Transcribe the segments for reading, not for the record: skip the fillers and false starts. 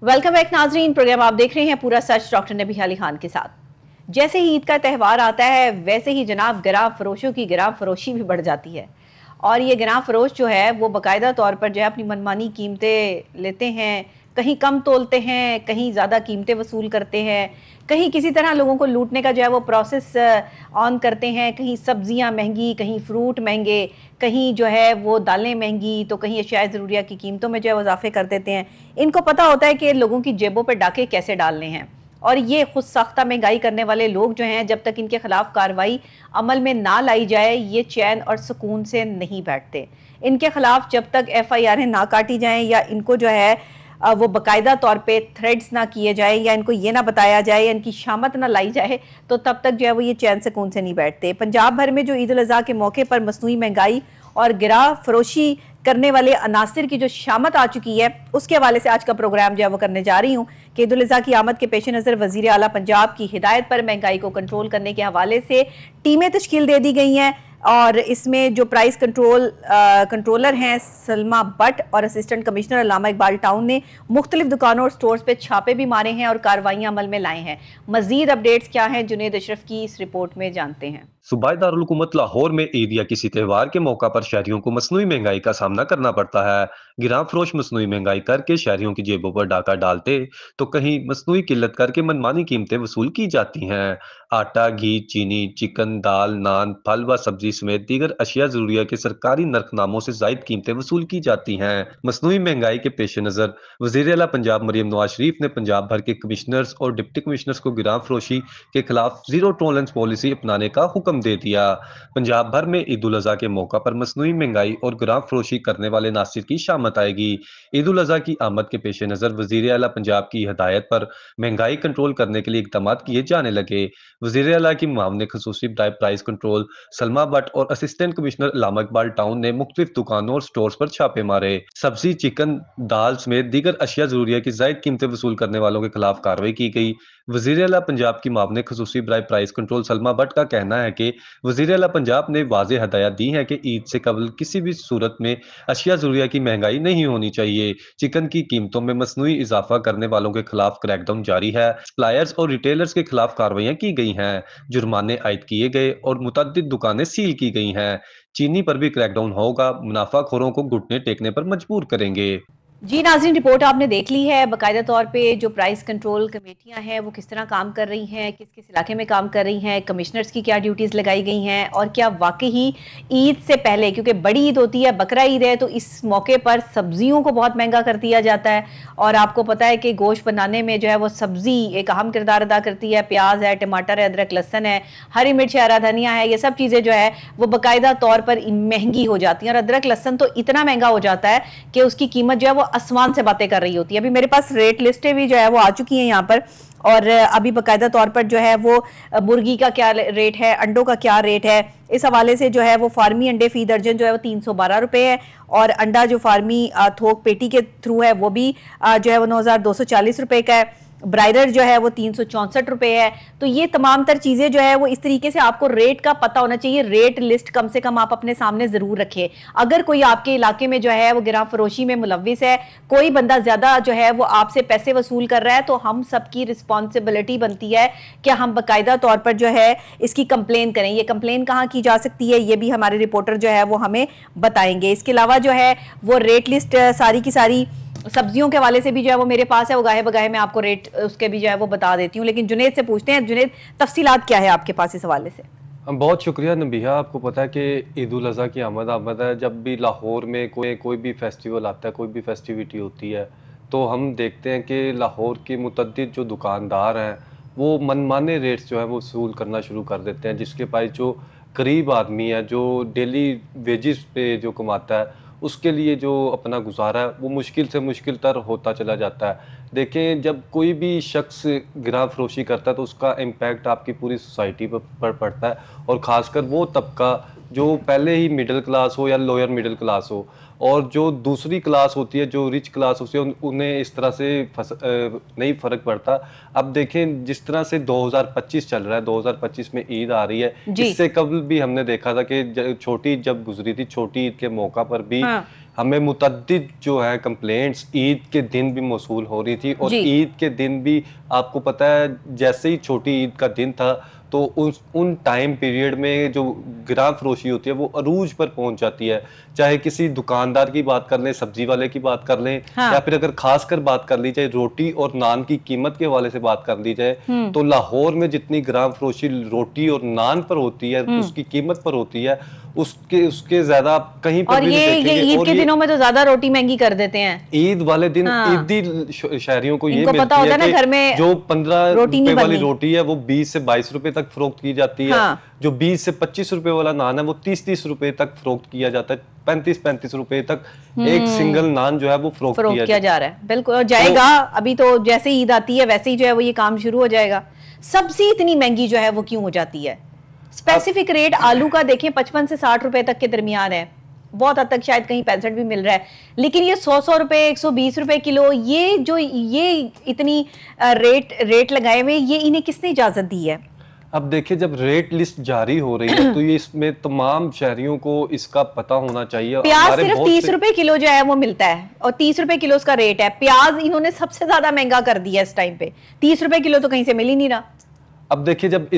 Welcome back नाजरीन। Programme आप देख रहे हैं पूरा सच डॉक्टर नबी अली खान के साथ। जैसे ही ईद का त्यौहार आता है वैसे ही जनाब गिराम फरोशों की गिराम फरोशी भी बढ़ जाती है। और ये गिराम फरोश जो है वो बाकायदा तौर पर जो है अपनी मनमानी कीमतें लेते हैं, कहीं कम तोलते हैं, कहीं ज़्यादा कीमतें वसूल करते हैं, कहीं किसी तरह लोगों को लूटने का जो है वो प्रोसेस ऑन करते हैं। कहीं सब्जियां महंगी, कहीं फ्रूट महंगे, कहीं जो है वो दालें महंगी, तो कहीं अशिया ज़रूरिया की कीमतों में जो है वो इजाफे कर देते हैं। इनको पता होता है कि लोगों की जेबों पर डाके कैसे डालने हैं। और ये खुद साख्ता महंगाई करने वाले लोग जो हैं, जब तक इनके खिलाफ कार्रवाई अमल में ना लाई जाए ये चैन और सुकून से नहीं बैठते। इनके खिलाफ जब तक FIR ना काटी जाएं या इनको जो है वो बाकायदा तौर पे थ्रेड्स ना किए जाए या इनको ये ना बताया जाए या इनकी शामत ना लाई जाए, तो तब तक जो है वो ये चैन सुकून से नहीं बैठते। पंजाब भर में जो ईद उल अज़हा के मौके पर मसनूई महंगाई और गिरा फरोशी करने वाले अनासिर की जो शामत आ चुकी है, उसके हवाले से आज का प्रोग्राम जो है वो करने जा रही हूँ कि ईद उल अज़हा की आमद के पेश नज़र वज़ीर आला पंजाब की हिदायत पर महंगाई को कंट्रोल करने के हवाले से टीमें तश्कील दे दी गई हैं। और इसमें जो प्राइस कंट्रोलर हैं सलमा बट और असिस्टेंट कमिश्नर अल्लामा इकबाल टाउन ने मुख्तलिफ दुकानों और स्टोर्स पे छापे भी मारे हैं और कार्रवाइयां अमल में लाए हैं। मजीद अपडेट्स क्या हैं, जुनेद अशरफ की इस रिपोर्ट में जानते हैं। सूबाई दारुल हुकूमत लाहौर में ईद या किसी त्योहार के मौका पर शहरियों को मसनूई महंगाई का सामना करना पड़ता है। गिराम फरोश मसनूई महंगाई करके शहरियों की जेबों पर डाका डालते तो कहीं मसनूई किल्लत करके मनमानी कीमतें वसूल की जाती हैं। आटा, घी, चीनी, चिकन, दाल, नान, फल व सब्जी समेत दीगर अशिया जरूरिया के सरकारी नरखनामों से जायद कीमतें वसूल की जाती हैं। मसनूई महंगाई के पेश नज़र वज़ीर आला पंजाब मरियम नवाज शरीफ ने पंजाब भर के कमिश्नर्स और डिप्टी कमिश्नर्स को गिराम फरोशी के खिलाफ जीरो टॉलरेंस पॉलिसी अपनाने का हुक्म दे दिया। पंजाब भर में ईद उल अज़हा के मौका पर मसनूई महंगाई और गिराम फरोशी करने वाले नासिर की शामत आएगी। ईद उल अज़हा की आमद के पेश नज़र वज़ीर आला पंजाब की हिदायत पर महंगाई कंट्रोल करने के लिए इकदाम किए जाने लगे। वज़ीर आला की मामले खसूसी प्राइस कंट्रोल सलमा बट और असिस्टेंट कमिश्नर अल्लामा इकबाल टाउन ने मुख्तलिफ दुकानों और स्टोर्स पर छापे मारे। सब्जी, चिकन, दाल समेत दीगर अशिया जरूरिया की जायद कीमतें वसूल करने वालों के खिलाफ कार्रवाई की गई। वज़ीर आला पंजाब की मामले खसूसी प्राइस कंट्रोल सलमा बट का कहना है कि वज़ीर आला पंजाब ने वाज़ेह हदायत दी है कि ईद से कबल किसी भी सूरत में अशिया ज़रूरिया की महंगाई नहीं होनी चाहिए। चिकन की कीमतों में मसनूई इजाफा करने वालों के खिलाफ क्रैकडाउन जारी है। सप्लायर्स और रिटेलर्स के खिलाफ कार्रवाइयाँ की गई हैं, जुर्माने आयद किए गए और मुतअद्दिद दुकानें सील की गई हैं। चीनी पर भी क्रैकडाउन होगा, मुनाफाखोरों को घुटने टेकने पर मजबूर करेंगे। जी नाज़रीन, रिपोर्ट आपने देख ली है। बाकायदा तौर पे जो प्राइस कंट्रोल कमेटियां हैं वो किस तरह काम कर रही हैं, किस किस इलाके में काम कर रही हैं, कमिश्नर्स की क्या ड्यूटीज़ लगाई गई हैं और क्या वाकई ही ईद से पहले, क्योंकि बड़ी ईद होती है, बकरा ईद है, तो इस मौके पर सब्जियों को बहुत महंगा कर दिया जाता है। और आपको पता है कि गोश्त बनाने में जो है वो सब्ज़ी एक अहम किरदार अदा करती है। प्याज है, टमाटर है, अदरक लहसन है, हरी मिर्च है, हरा धनिया है, ये सब चीज़ें जो है वो बाकायदा तौर पर महंगी हो जाती हैं। और अदरक लहसन तो इतना महंगा हो जाता है कि उसकी कीमत जो है वो आसमान से बातें कर रही होती है। अभी मेरे पास रेट लिस्टें भी जो है वो आ चुकी हैं यहाँ पर, और अभी बाकायदा तौर पर जो है वो मुर्गी का क्या रेट है, अंडों का क्या रेट है, इस हवाले से जो है वो फार्मी अंडे फी दर्जन जो है वो 312 रुपये है। और अंडा जो फार्मी थोक पेटी के थ्रू है वो भी जो है वो 9240 रुपये का है। ब्रायलर जो है वो 364 रुपये है। तो ये तमाम तर चीज़ें जो है वो इस तरीके से आपको रेट का पता होना चाहिए। रेट लिस्ट कम से कम आप अपने सामने ज़रूर रखें। अगर कोई आपके इलाके में जो है वो गिराम फरोशी में मुलविस है, कोई बंदा ज़्यादा जो है वो आपसे पैसे वसूल कर रहा है, तो हम सबकी रिस्पॉन्सिबिलिटी बनती है कि हम बाकायदा तौर पर जो है इसकी कंप्लेन करें। ये कंप्लेन कहाँ की जा सकती है, ये भी हमारे रिपोर्टर जो है वो हमें बताएंगे। इसके अलावा जो है वो रेट लिस्ट सारी की सारी सब्जियों के हवाले से भी जो है वो मेरे पास है, वो गाहे बगाहे मैं आपको रेट उसके भी जो है वो बता देती हूँ। लेकिन जुनेद से पूछते हैं, जुनेद तफसीलात क्या है आपके पास इस हवाले से? बहुत शुक्रिया नबिहा। आपको पता है कि ईद उल अज़हा की आमद है। जब भी लाहौर में कोई भी फेस्टिवल आता है, कोई भी फेस्टिविटी होती है, तो हम देखते हैं कि लाहौर के मुतअद्दिद जो दुकानदार हैं वो मनमाने रेट्स जो है वो वसूल करना शुरू कर देते हैं, जिसके पास जो गरीब आदमी है, जो डेली वेजिस पे जो कमाता है, उसके लिए जो अपना गुजारा है वो मुश्किल से मुश्किल तर होता चला जाता है। देखें, जब कोई भी शख्स गिराम फरोशी करता है तो उसका इम्पैक्ट आपकी पूरी सोसाइटी पर पड़ता है, और ख़ासकर वो तबका जो पहले ही मिडिल क्लास हो या लोअर मिडिल क्लास हो, और जो दूसरी क्लास होती है, जो रिच क्लास होती है, उन्हें इस तरह से नहीं फ़र्क पड़ता। अब देखें, जिस तरह से 2025 चल रहा है, 2025 में ईद आ रही है, इससे कबल भी हमने देखा था कि छोटी जब गुजरी थी, छोटी ईद के मौका पर भी हमें मुतद्दिद जो है कंप्लेंट्स ईद के दिन भी मौसूल हो रही थी, और ईद के दिन भी आपको पता है जैसे ही छोटी ईद का दिन था तो उन टाइम पीरियड में जो गिरां फरोशी होती है वो अरूज पर पहुंच जाती है। चाहे किसी दुकानदार की बात कर लें, सब्जी वाले की बात कर लें, हाँ। या फिर अगर खासकर बात कर ली जाए रोटी और नान की कीमत के हवाले से बात कर ली जाए, तो लाहौर में जितनी गिरां फरोशी रोटी और नान पर होती है, उसकी कीमत पर होती है, उसके ज्यादा कहीं पर भी नहीं देखेंगे। ईद के दिनों में तो ज्यादा रोटी महंगी कर देते हैं। ईद वाले दिन ईदी शहरियों को ये पता होता है ना, घर में जो 15 रुपए वाली रोटी है वो 20 से 22 रुपए तक फरोख्त की जाती है। हाँ। जो 20 से 25 रुपए वाला नान है वो 30-30 रुपए तक फरोख्त किया जाता है। 35-35 रुपए तक एक सिंगल नान जो है वो फरोख्त किया जा रहा है। बिल्कुल, और जाएगा अभी तो जैसे ईद आती है वैसे ही जो है वो ये काम शुरू हो जाएगा। सब्जी इतनी महंगी जो है वो क्यों हो जाती है? स्पेसिफिक रेट आलू का देखें 55 से 60 रुपए तक के दरमियान है, बहुत हद तक शायद कहीं 65 भी मिल रहा है, लेकिन ये 100 रुपए 120 रुपए किलो, ये इतनी रेट लगाए हुए, ये इन्हें किसने इजाजत दी है? अब देखिए, जब रेट लिस्ट जारी हो रही है तो ये इसमें तमाम शहरियों को इसका पता होना चाहिए। प्याज सिर्फ 30 रुपए किलो जो है वो मिलता है, और 30 रुपए किलो उसका रेट है। प्याज इन्होंने सबसे ज्यादा महंगा कर दिया इस टाइम पे, 30 रुपए किलो तो कहीं से मिल ही नहीं रहा। अब देखिए, जब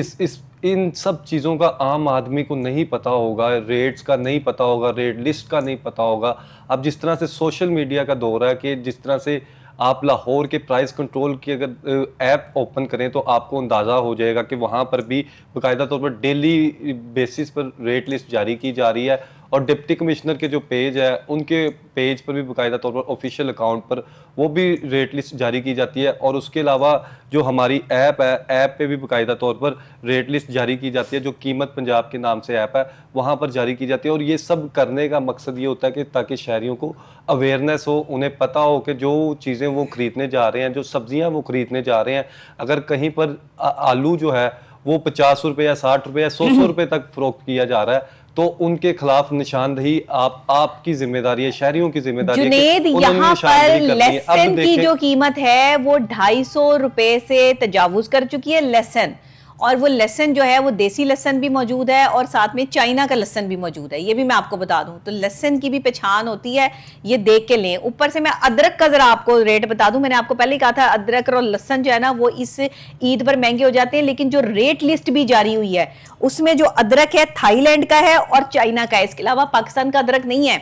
इन सब चीज़ों का आम आदमी को नहीं पता होगा, रेट्स का नहीं पता होगा, रेट लिस्ट का नहीं पता होगा। अब जिस तरह से सोशल मीडिया का दौर है कि जिस तरह से आप लाहौर के प्राइस कंट्रोल की अगर ऐप ओपन करें तो आपको अंदाज़ा हो जाएगा कि वहाँ पर भी बाकायदा तौर पर डेली बेसिस पर रेट लिस्ट जारी की जा रही है, और डिप्टी कमिश्नर के जो पेज है उनके पेज पर भी बाकायदा तौर पर ऑफिशियल अकाउंट पर वो भी रेट लिस्ट जारी की जाती है। और उसके अलावा जो हमारी ऐप है, ऐप पे भी बाकायदा तौर पर रेट लिस्ट जारी की जाती है, जो कीमत पंजाब के नाम से ऐप है वहाँ पर जारी की जाती है। और ये सब करने का मकसद ये होता है कि ताकि शहरियों को अवेयरनेस हो, उन्हें पता हो कि जो चीज़ें वो ख़रीदने जा रहे हैं, जो सब्जियाँ वो ख़रीदने जा रहे हैं, अगर कहीं पर आलू जो है वो 50 रुपये या 60 रुपये या 100 रुपये तक फरोख्त किया जा रहा है, तो उनके खिलाफ निशानदही आपकी जिम्मेदारी है, शहरियों की जिम्मेदारी है। जुनेद, यहाँ पर लहसुन की जो कीमत है वो 250 रुपए से तजावुज कर चुकी है लहसुन, और वो लहसुन जो है वो देसी लहसुन भी मौजूद है और साथ में चाइना का लहसुन भी मौजूद है। ये भी मैं आपको बता दूं, तो लहसुन की भी पहचान होती है, ये देख के लें। ऊपर से मैं अदरक का जरा आपको रेट बता दूं, मैंने आपको पहले ही कहा था अदरक और लहसुन जो है ना वो इस ईद पर महंगे हो जाते हैं, लेकिन जो रेट लिस्ट भी जारी हुई है उसमें जो अदरक है थाईलैंड का है और चाइना का है, इसके अलावा पाकिस्तान का अदरक नहीं है,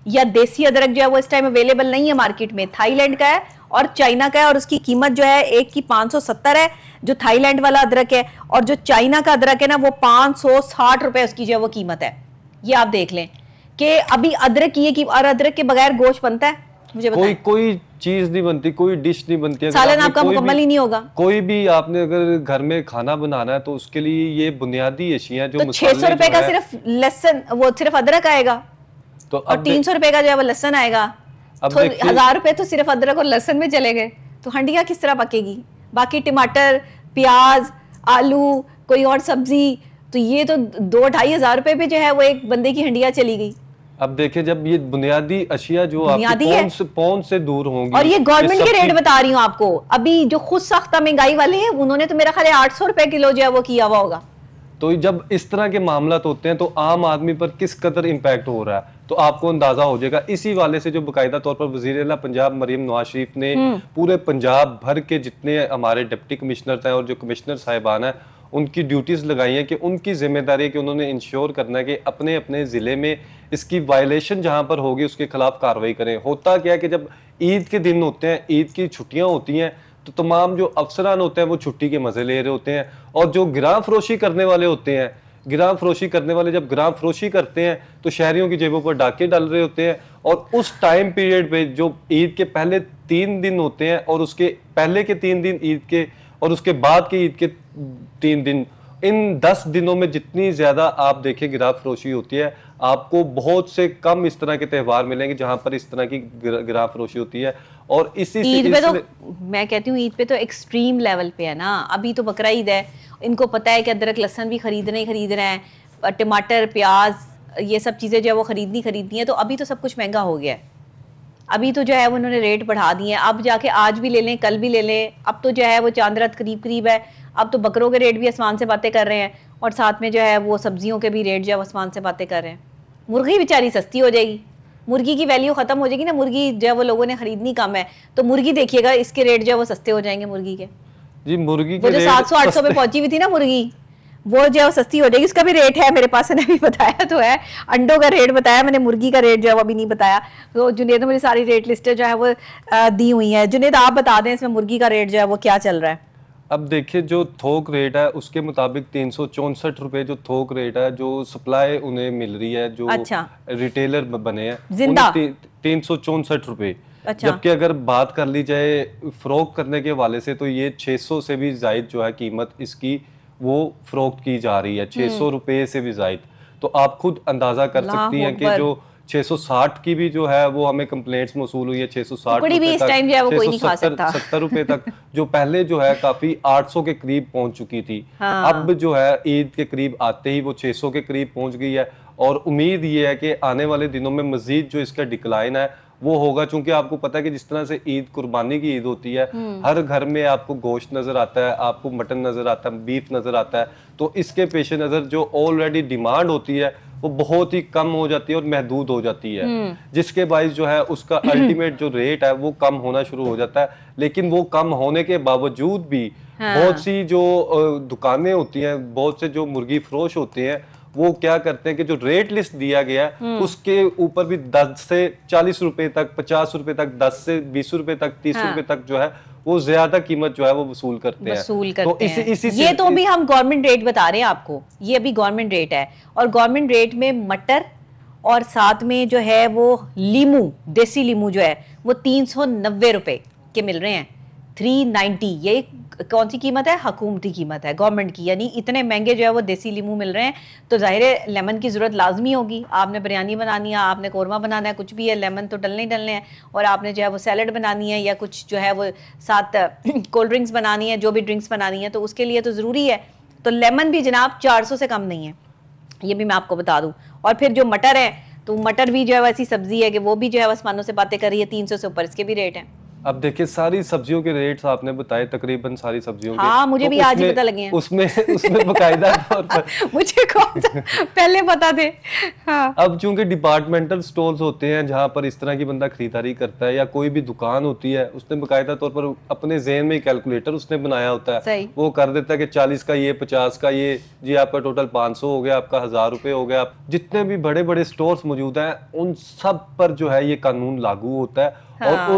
या देसी अदरक जो है वो इस टाइम अवेलेबल नहीं है मार्केट में। थाईलैंड का है और चाइना का है, और उसकी कीमत जो है एक की 570 है जो थाईलैंड वाला अदरक है, और जो चाइना का अदरक है ना वो 560 रुपए उसकी जो है वो कीमत है। ये आप देख लें कि अभी अदरक की, और अदरक के बगैर गोश्त बनता है? मुझे बताएं। कोई चीज नहीं बनती, कोई डिश नहीं बनती, सालन आपका मुकम्मल ही नहीं होगा। कोई भी आपने अगर घर में खाना बनाना है तो उसके लिए ये बुनियादी अशिया जो 600 रुपए का सिर्फ लहसुन, वो सिर्फ अदरक आएगा, तो और 300 रुपए का जो है वो लहसुन आएगा, तो 1000 रुपए तो सिर्फ अदरक और लहसुन में चले गए, तो हंडिया किस तरह पकेगी? बाकी टमाटर, प्याज, आलू, कोई और सब्जी, तो ये तो 2-2.5 हजार रुपए पे जो है वो एक बंदे की हंडिया चली गई। अब देखिए, जब ये बुनियादी अशिया जो आपकी पहुंच से दूर होंगी, और ये गवर्नमेंट के रेट बता रही हूँ आपको, अभी जो खुद साख्ता महंगाई वाले हैं उन्होंने तो मेरा ख्याल है 800 रुपए किलो जो है वो किया हुआ होगा। तो जब इस तरह के मामला होते हैं तो आम आदमी पर किस कदर इम्पैक्ट हो रहा है तो आपको अंदाजा हो जाएगा। इसी वाले से जो बाकायदा तौर पर वज़ीर-ए-आला पंजाब मरियम नवाज शरीफ ने पूरे पंजाब भर के जितने हमारे डिप्टी कमिश्नर हैं और जो कमिश्नर साहिबान हैं उनकी ड्यूटीज़ लगाई हैं कि उनकी जिम्मेदारी है कि उन्होंने इंश्योर करना है कि अपने अपने ज़िले में इसकी वायलेशन जहाँ पर होगी उसके खिलाफ कार्रवाई करें। होता क्या है कि जब ईद के दिन होते हैं, ईद की छुट्टियाँ होती हैं, तो तमाम जो अफसरान होते हैं वो छुट्टी के मज़े ले रहे होते हैं, और जो गिरां फरोशी करने वाले होते हैं, गिरां फरोशी करने वाले जब गिरां फरोशी करते हैं तो शहरियों की जेबों पर डाके डाल रहे होते हैं। और उस टाइम पीरियड पे जो ईद के पहले 3 दिन होते हैं और उसके पहले के 3 दिन ईद के और उसके बाद के ईद के 3 दिन, इन 10 दिनों में जितनी ज़्यादा आप देखें गिरां फरोशी होती है, आपको बहुत से कम इस तरह के त्यौहार मिलेंगे जहां पर इस तरह की गिरां फरोशी होती है। और इसी ईद पे तो मैं कहती हूँ ईद पे तो एक्सट्रीम लेवल पे है ना। अभी तो बकरा ईद है, इनको पता है कि अदरक लहसुन भी खरीदना ही खरीदना है, टमाटर प्याज ये सब चीज़ें जो है वो खरीदनी है, तो अभी तो सब कुछ महंगा हो गया है। अभी तो जो है वो उन्होंने रेट बढ़ा दिए हैं, अब जाके आज भी ले लें कल भी ले लें, अब तो जो है वो चांद रात करीब है, अब तो बकरों के रेट भी आसमान से बातें कर रहे हैं, और साथ में जो है वो सब्जियों के भी रेट जो है आसमान से बातें कर रहे हैं। मुर्गी बेचारी सस्ती हो जाएगी, मुर्गी की वैल्यू खत्म हो जाएगी ना, मुर्गी जो है वो लोगों ने खरीदनी कम है, तो मुर्गी देखिएगा इसके रेट जो है वो सस्ते हो जाएंगे मुर्गी के। जी मुर्गी वो जो 700-800 पे पहुंची हुई थी ना मुर्गी, वो जो है सस्ती हो जाएगी। इसका भी रेट है मेरे पास, ने भी बताया तो है, अंडों का रेट बताया मैंने, मुर्गी का रेट जो है वो अभी नहीं बताया। तो जुनेद ने मुझे सारी रेट लिस्टें जो है वो दी हुई है। जुनेद आप बता दें इसमें मुर्गी का रेट जो है वो क्या चल रहा है? अब देखिए जो थोक रेट है उसके मुताबिक 364 रुपए जो थोक रेट है, जो सप्लाई उन्हें मिल रही है, जो अच्छा। रिटेलर बने हैं जिंदा 364 रुपए। अच्छा। जबकि अगर बात कर ली जाए फरोख्त करने के हवाले से तो ये 600 से भी जायद जो है कीमत इसकी वो फरोख्त की जा रही है, 600 रुपए से भी जायद। तो आप खुद अंदाजा कर सकती हैं कि जो 660 की भी जो है वो हमें कंप्लेंट्स मौसूल हुई है, 660 भी इस टाइम जो है वो कोई नहीं खा सकता। 70 रुपए तक जो पहले जो है काफी 800 के करीब पहुंच चुकी थी। हाँ। अब जो है ईद के करीब आते ही वो 600 के करीब पहुंच गई है, और उम्मीद ये है कि आने वाले दिनों में मजीद जो इसका डिक्लाइन है वो होगा, क्योंकि आपको पता है कि जिस तरह से ईद कुर्बानी की ईद होती है, हर घर में आपको गोश्त नजर आता है, आपको मटन नजर आता है, बीफ नजर आता है, तो इसके पेश नजर जो ऑलरेडी डिमांड होती है वो बहुत ही कम हो जाती है और महदूद हो जाती है, जिसके बाइस जो है उसका अल्टीमेट जो रेट है वो कम होना शुरू हो जाता है। लेकिन वो कम होने के बावजूद भी बहुत सी जो दुकानें होती हैं, बहुत से जो मुर्गी फरोश होते हैं, वो क्या करते हैं कि जो रेट लिस्ट दिया गया है उसके ऊपर भी 10 से 40 रुपए तक, 50 रुपए तक, 10 से 20 रुपए तक, 30 रुपए तक जो है वो ज्यादा कीमत जो है वो वसूल करते हैं। तो इसी ये तो अभी हम गवर्नमेंट रेट बता रहे हैं आपको, ये अभी गवर्नमेंट रेट है, और गवर्नमेंट रेट में मटर और साथ में जो है वो लीमू, देसी लीमू जो है वो 390 रुपए के मिल रहे हैं। 390 ये कौन सी कीमत है? हुकूमती कीमत है, गवर्नमेंट की। यानी इतने महंगे जो है वो देसी लीमू मिल रहे हैं, तो जाहिर है लेमन की जरूरत लाजमी होगी। आपने बिरयानी बनानी है, आपने कोरमा बनाना है, कुछ भी है, लेमन तो डलने ही डलने हैं। और आपने जो है वो सैलड बनानी है या कुछ जो है वो साथ कोल्ड ड्रिंक्स बनानी है, जो भी ड्रिंक्स बनानी है, तो उसके लिए तो ज़रूरी है। तो लेमन भी जनाब 400 से कम नहीं है, ये भी मैं आपको बता दूँ। और फिर जो मटर है, तो मटर भी जो है वैसी सब्जी है कि वो भी जो है आसमानों से बातें कर रही है, 300 से ऊपर इसके भी रेट हैं। अब देखिए सारी सब्जियों के रेट्स आपने बताए, तकरीबन सारी सब्जियों हाँ, के, मुझे तो भी आज ही पता लगे हैं। उसमें बकायदा तौर पर मुझे कौन सा पहले पता थे। हाँ। अब चूंकि डिपार्टमेंटल स्टोर्स होते हैं जहां पर इस तरह की बंदा खरीदारी करता है, या कोई भी दुकान होती है, उसने बकायदा तौर पर अपने ज़हन में कैलकुलेटर उसने बनाया होता है, वो कर देता है कि 40 का ये, 50 का ये, जी आपका टोटल 500 हो गया, आपका 1000 रुपए हो गया। जितने भी बड़े बड़े स्टोर्स मौजूद हैं उन सब पर जो है ये कानून लागू होता है। हाँ, और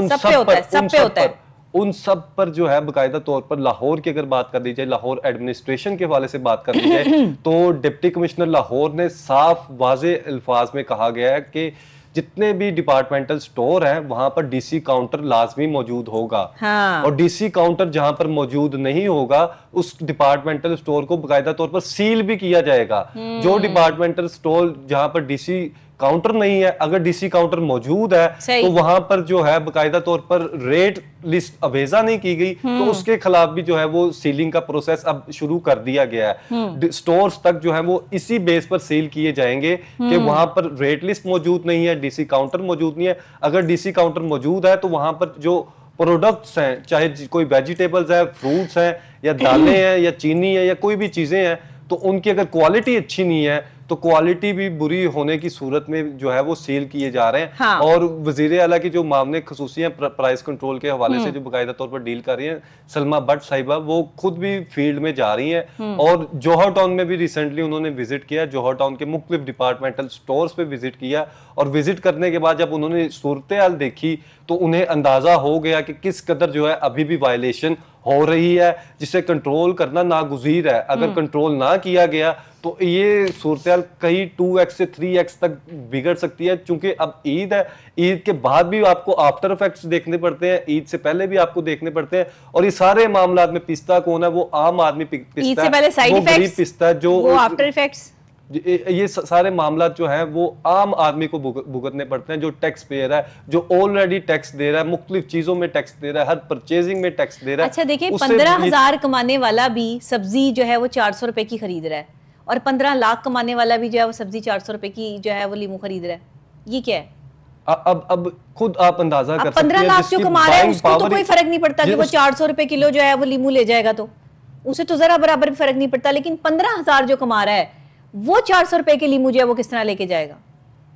उन सब पर जो है बाकायदा तौर पर लाहौर की अगर बात कर ली जाए, लाहौर एडमिनिस्ट्रेशन के हवाले से बात कर ली जाए, तो डिप्टी कमिश्नर लाहौर ने साफ वाज़े अल्फाज में कहा गया है कि जितने भी डिपार्टमेंटल स्टोर हैं वहां पर डीसी काउंटर लाजमी मौजूद होगा। हाँ। और डीसी काउंटर जहां पर मौजूद नहीं होगा उस डिपार्टमेंटल स्टोर को बाकायदा तौर पर सील भी किया जाएगा। जो डिपार्टमेंटल स्टोर जहां पर डीसी काउंटर नहीं है, अगर डीसी काउंटर मौजूद है तो वहां पर जो है बाकायदा तौर पर रेट लिस्ट अवेजा नहीं की गई, तो उसके खिलाफ भी जो है वो सीलिंग का प्रोसेस अब शुरू कर दिया गया है। स्टोर्स तक जो है वो इसी बेस पर सील किए जाएंगे कि वहां पर रेट लिस्ट मौजूद नहीं है, डीसी काउंटर मौजूद नहीं है। अगर डीसी काउंटर मौजूद है तो वहां पर जो प्रोडक्ट्स हैं, चाहे कोई वेजिटेबल्स है, फ्रूट्स हैं, या दालें हैं, या चीनी है, या कोई भी चीजें हैं, तो उनकी अगर क्वालिटी अच्छी नहीं है तो क्वालिटी भी बुरी होने की सूरत में जो है वो सील किए जा रहे हैं। हाँ। और वजीर आला की जो मामले खसूसी हैं प्राइस कंट्रोल के हवाले से जो बाकायदा तौर पर डील कर रही हैं सलमा भट्ट साहिबा, वो खुद भी फील्ड में जा रही हैं, और जौहर टाउन में भी रिसेंटली उन्होंने विजिट किया, जौहर टाउन के मुख्तलिफ डिपार्टमेंटल स्टोर्स पे विजिट किया, और विजिट करने के बाद जब उन्होंने सूरत हाल देखी तो उन्हें अंदाजा हो गया कि किस कदर जो है अभी भी वायलेशन हो रही है, जिसे कंट्रोल करना नागुज़ीर है। अगर कंट्रोल ना किया गया तो ये सूरत कहीं 2x से 3x तक बिगड़ सकती है। चूंकि अब ईद है, ईद के बाद भी आपको आफ्टर इफेक्ट्स देखने पड़ते हैं, ईद से पहले भी आपको देखने पड़ते हैं, और ये सारे मामला में पिसता कौन है? वो आम आदमी पिसता है, वो गरीब पिसता है, जो आफ्टर इफेक्ट्स ये सारे मामला जो है वो आम आदमी को भुगतने पड़ते हैं, जो टैक्स पेयर है, जो ऑलरेडी टैक्स दे रहा है, मुख्तलिफ चीजों में टैक्स दे रहा है, हर परचेजिंग में टैक्स दे रहा है। अच्छा देखिए, 15,000 कमाने वाला भी सब्जी जो है वो 400 रुपए की खरीद रहा है, और 15 लाख कमाने वाला भी जो है वो सब्जी 400 रुपए की जो है वो लीमू खरीद रहा है। ये क्या है? अब खुद आप अंदाजा कर सकते हैं, 15 लाख जो कमा रहा है उसको तो कोई फर्क नहीं पड़ता कि वो 400 रुपए किलो जो है वो लीमू ले जाएगा, तो उसे तो जरा बराबर भी फर्क नहीं पड़ता। लेकिन 15,000 जो कमा रहा है वो 400 रुपए के लीमू जो है वो किस तरह लेके जाएगा?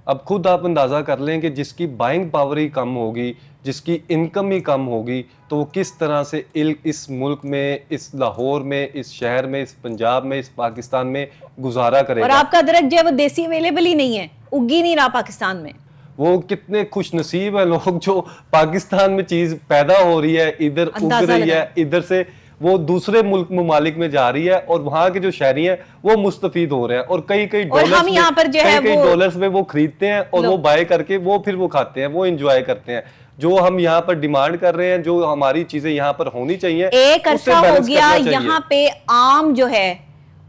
अब खुद आप अंदाज़ा कर लें कि जिसकी बाइंग पावर ही कम होगी, जिसकी इनकम ही कम होगी, तो वो किस तरह से इस मुल्क में, इस लाहौर में, इस शहर में, इस पंजाब में, इस पाकिस्तान में गुजारा करेगा। और आपका अदरक जो है वो देसी अवेलेबल ही नहीं है, उगी नहीं रहा पाकिस्तान में। वो कितने खुश नसीब है लोग जो पाकिस्तान में चीज पैदा हो रही है, इधर उग रही है, इधर से वो दूसरे मुल्क ममालिक में जा रही है और वहां के जो शहरी हैं वो मुस्तफीद हो रहे हैं और कई डॉलर्स में वो खरीदते हैं और वो बाय करके वो फिर वो खाते हैं, वो एंजॉय करते हैं। जो हम यहाँ पर डिमांड कर रहे हैं, जो हमारी चीजें यहाँ पर होनी चाहिए, एक अरसा हो गया यहाँ पे आम जो है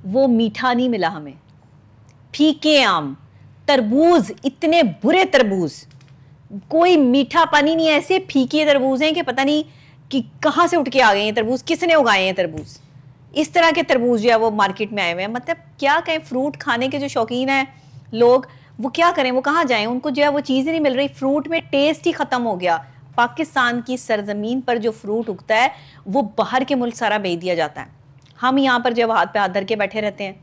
वो मीठा नहीं मिला हमें, फीके आम, तरबूज, इतने बुरे तरबूज, कोई मीठा पानी नहीं, ऐसे फीके तरबूज हैं कि पता नहीं कि कहां से उठ के आ गए हैं तरबूज, किसने उगाए हैं तरबूज। इस तरह के तरबूज जो है वो मार्केट में आए हुए हैं। मतलब क्या कहें, फ्रूट खाने के जो शौकीन हैं लोग वो क्या करें, वो कहाँ जाएं, उनको जो है वो चीज़ ही नहीं मिल रही, फ्रूट में टेस्ट ही खत्म हो गया। पाकिस्तान की सरजमीन पर जो फ्रूट उगता है वो बाहर के मुल्क सारा बेच दिया जाता है, हम यहाँ पर जो हाथ पे हाथ धर के बैठे रहते हैं।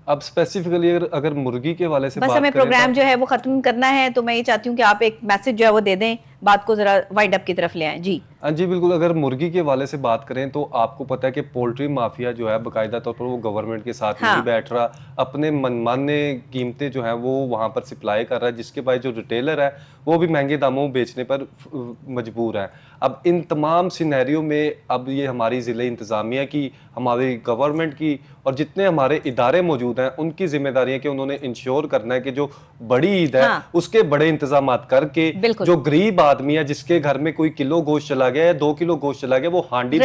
अब स्पेसिफिकली अगर मुर्गी के वाले से बस हमें प्रोग्राम जो है वो खत्म करना है, तो मैं ये चाहती हूँ कि आप एक मैसेज जो है वो दे दें, बात को जरा वाइड अप की तरफ ले आए। जी जी बिल्कुल। अगर मुर्गी के वाले से बात करें तो आपको पता है कि पोल्ट्री माफिया जो है बाकायदा तौर पर वो गवर्नमेंट के साथ नहीं बैठ रहा, अपने मनमाने कीमतें जो है वो वहां पर सप्लाई कर रहा है, जिसके बाद जो रिटेलर है वो भी महंगे दामों में बेचने पर मजबूर है। अब इन तमाम सिनेरियो में अब ये हमारी ज़िले इंतज़ामिया की, हमारी गवर्नमेंट की और जितने हमारे इदारे मौजूद हैं उनकी जिम्मेदारी है कि उन्होंने इंश्योर करना है कि जो बड़ी ईद है उसके बड़े इंतजाम करके जो गरीब आदमी है जिसके घर में कोई किलो गोश्त चला गया या 2 किलो गोश्त चला गया, वो हांडी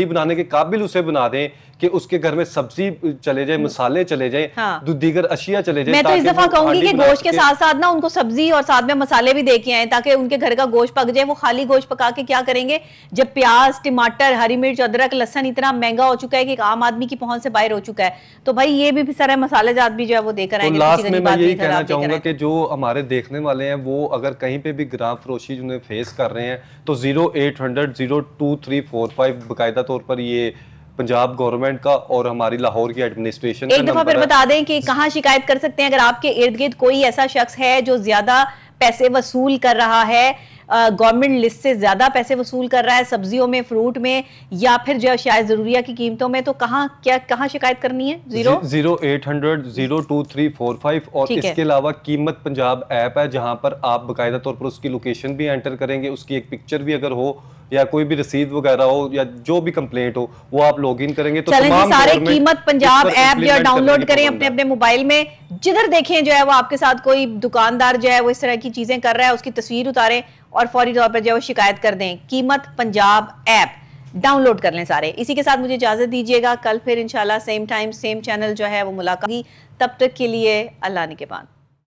बनाने के काबिल उसे बना दें कि उसके घर में सब्जी चले जाए, मसाले चले जाए, दीगर अशिया चले जाए। मैं तो इस दफा कहूंगी कि गोश्त के साथ साथ ना उनको सब्जी और साथ में मसाले भी दे के आए ताकि उनके घर का गोश्त पक जाए। वो खाली गोश्त पका के क्या करेंगे, जब प्याज, टमाटर, हरी मिर्च, अदरक, लहसुन इतना महंगा हो चुका है कि आम आदमी की पहुंच से बाहर हो चुका है, तो भाई ये भी सारे मसाले जात भी जो है वो देकर आएंगे। लास्ट में मैं यही कहना चाहूंगा कि जो हमारे देखने वाले हैं वो अगर कहीं पे भी ग्राम फरोशी उन्हें फेस कर रहे हैं तो 0800 02345 बाकायदा तौर पर ये पंजाब गवर्नमेंट का और हमारी लाहौर की एडमिनिस्ट्रेशन का एक दफा फिर बता दें कि कहां शिकायत कर सकते हैं अगर आपके इर्द गिर्द कोई ऐसा शख्स है जो ज्यादा पैसे वसूल कर रहा है, गवर्नमेंट लिस्ट से ज्यादा पैसे वसूल कर रहा है सब्जियों में, फ्रूट में या फिर जो शायद जरूरिया की कीमतों में, तो कहां शिकायत करनी है? 0800 02345। और इसके अलावा कीमत पंजाब ऐप है जहां पर आप बाकायदा तौर पर उसकी लोकेशन भी एंटर करेंगे, उसकी एक पिक्चर भी अगर हो या कोई भी रसीद वगैरह हो या जो भी कंप्लेंट हो वो आप लॉग इन करेंगे तो तमाम सारे कीमत पंजाब ऐप जो डाउनलोड करें अपने अपने मोबाइल में, जिधर देखें जो है वो आपके साथ कोई दुकानदार जो है वो इस तरह की चीजें कर रहा है उसकी तस्वीर उतारें और फौरी तौर पर जो है वो शिकायत कर दें। कीमत पंजाब ऐप डाउनलोड कर लें सारे। इसी के साथ मुझे इजाजत दीजिएगा, कल फिर इंशाल्लाह सेम टाइम सेम चैनल जो है वो मुलाकात। तब तक के लिए अल्लाह ने के बाद।